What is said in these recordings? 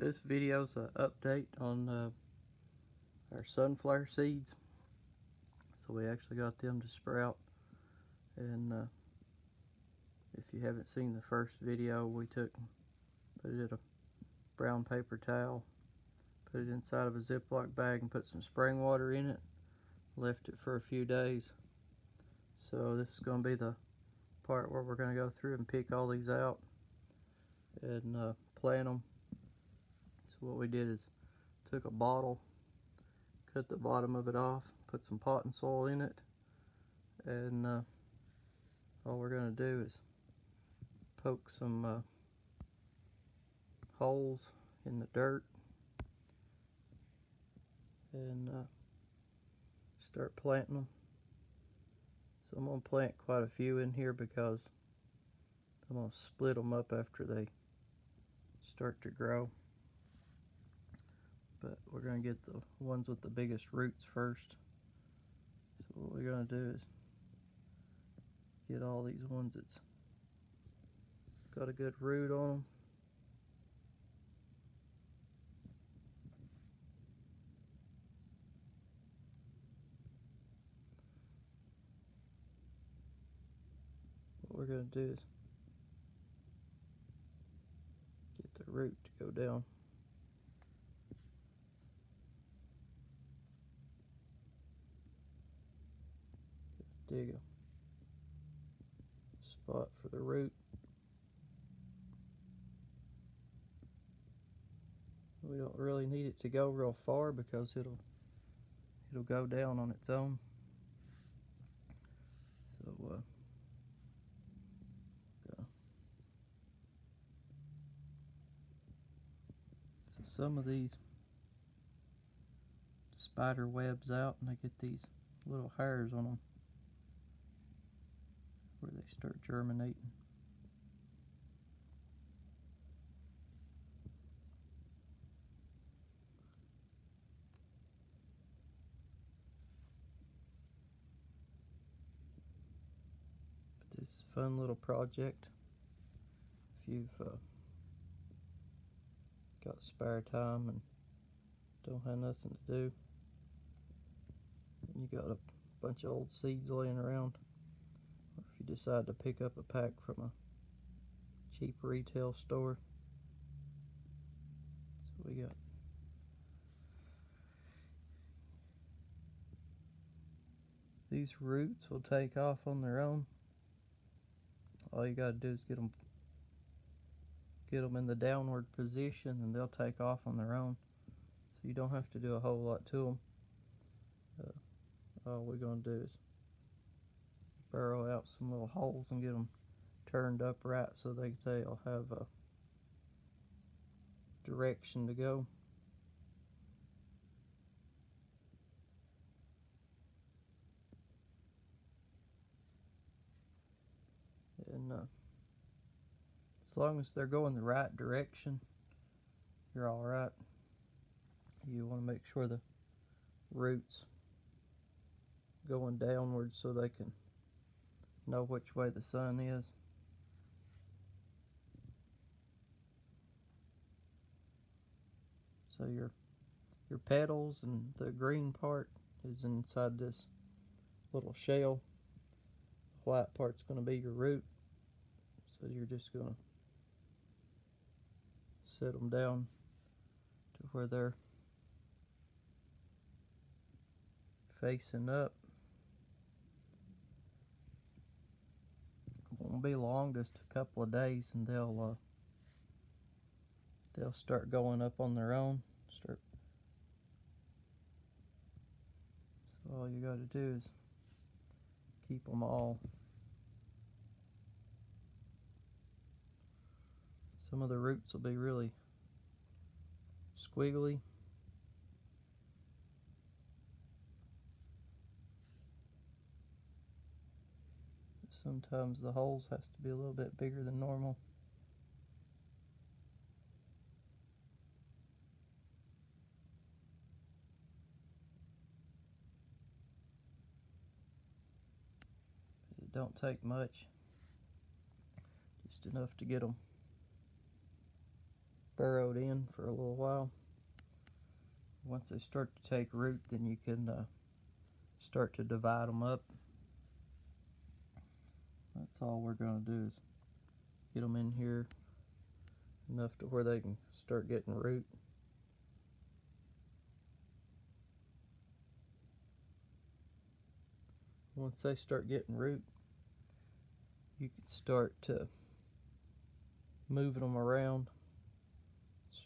This video is an update on our sunflower seeds. So we actually got them to sprout, and if you haven't seen the first video, we put it in a brown paper towel, put it inside of a Ziploc bag and put some spring water in it, left it for a few days. So this is going to be the part where we're going to go through and pick all these out and plant them. So what we did is took a bottle, cut the bottom of it off, put some potting soil in it, and all we're going to do is poke some holes in the dirt and start planting them. So I'm going to plant quite a few in here because I'm going to split them up after they start to grow. But we're going to get the ones with the biggest roots first. So what we're going to do is get all these ones that's got a good root on them. What we're going to do is get the root to go down. Dig a spot for the root. We don't really need it to go real far because it'll go down on its own. So some of these spider webs out and they get these little hairs on them where they start germinating. But this is a fun little project if you've got spare time and don't have nothing to do, and you got a bunch of old seeds laying around, or if you decide to pick up a pack from a cheap retail store. So we got these roots will take off on their own. All you got to do is get them in the downward position and they'll take off on their own. So you don't have to do a whole lot to them. All we're going to do is burrow out some little holes and get them turned up right so they'll have a direction to go. And as long as they're going the right direction, you're all right. You want to make sure the roots going downwards so they can know which way the sun is. So your petals and the green part is inside this little shell. The white part's going to be your root. So you're just going to set them down to where they're facing up. It won't be long, just a couple of days, and they'll start going up on their own. So all you got to do is keep them all. Some of the roots will be really squiggly. Sometimes the holes has to be a little bit bigger than normal. It don't take much, just enough to get them sparrowed in for a little while. Once they start to take root, then you can start to divide them up. That's all we're going to do is get them in here enough to where they can start getting root. Once they start getting root, you can start moving them around,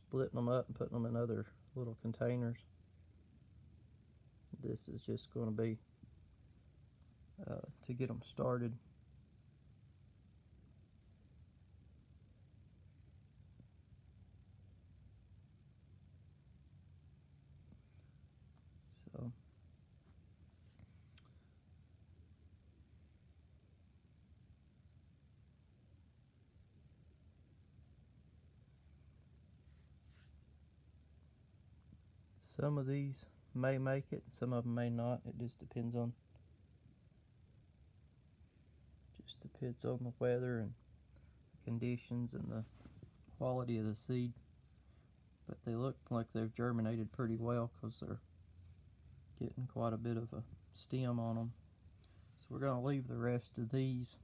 splitting them up and putting them in other little containers. This is just going to be to get them started. So some of these may make it, some of them may not. It just depends on the weather and the conditions and the quality of the seed. But they look like they've germinated pretty well because they're getting quite a bit of a stem on them. So we're going to leave the rest of these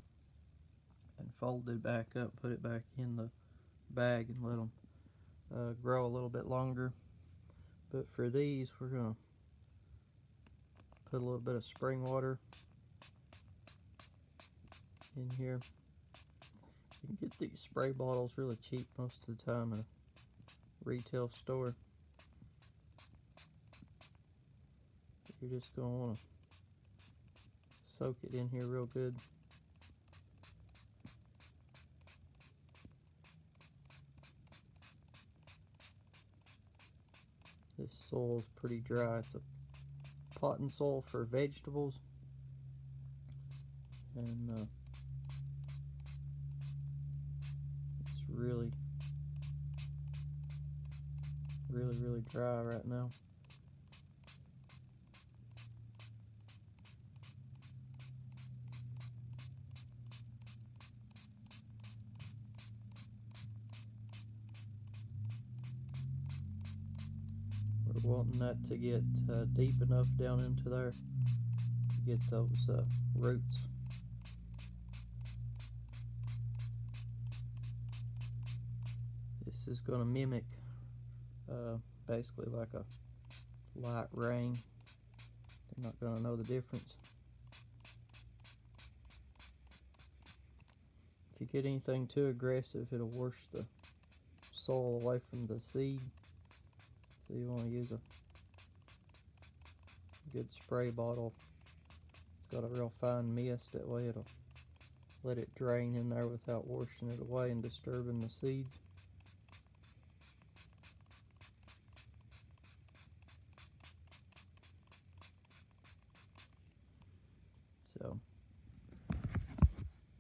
and fold it back up, put it back in the bag and let them grow a little bit longer. But for these, we're going to put a little bit of spring water in here. You can get these spray bottles really cheap most of the time at a retail store. You're just going to want to soak it in here real good. This soil is pretty dry. It's a potting soil for vegetables, and it's really dry right now. We're wanting that to get deep enough down into there to get those roots. This is going to mimic basically like a light rain. They're not going to know the difference. If you get anything too aggressive, it'll wash the soil away from the seed. So you want to use a good spray bottle. It's got a real fine mist, that way it'll let it drain in there without washing it away and disturbing the seeds. So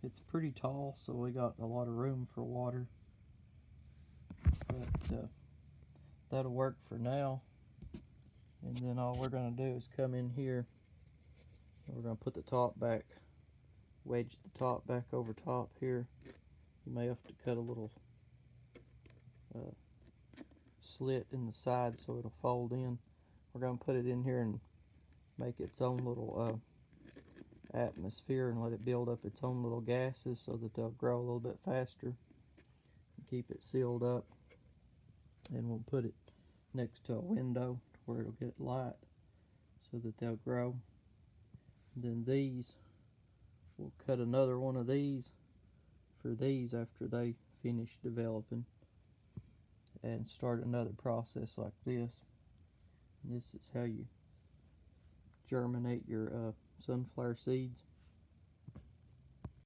it's pretty tall, so we got a lot of room for water, but that'll work for now. And then all we're going to do is come in here and we're going to put the top back, wedge the top back over top here. You may have to cut a little slit in the side so it'll fold in. We're going to put it in here and make its own little atmosphere and let it build up its own little gases so that they'll grow a little bit faster and keep it sealed up. And we'll put it next to a window where it'll get light so that they'll grow. And then these, we'll cut another one of these for these after they finish developing and start another process like this. And this is how you germinate your sunflower seeds.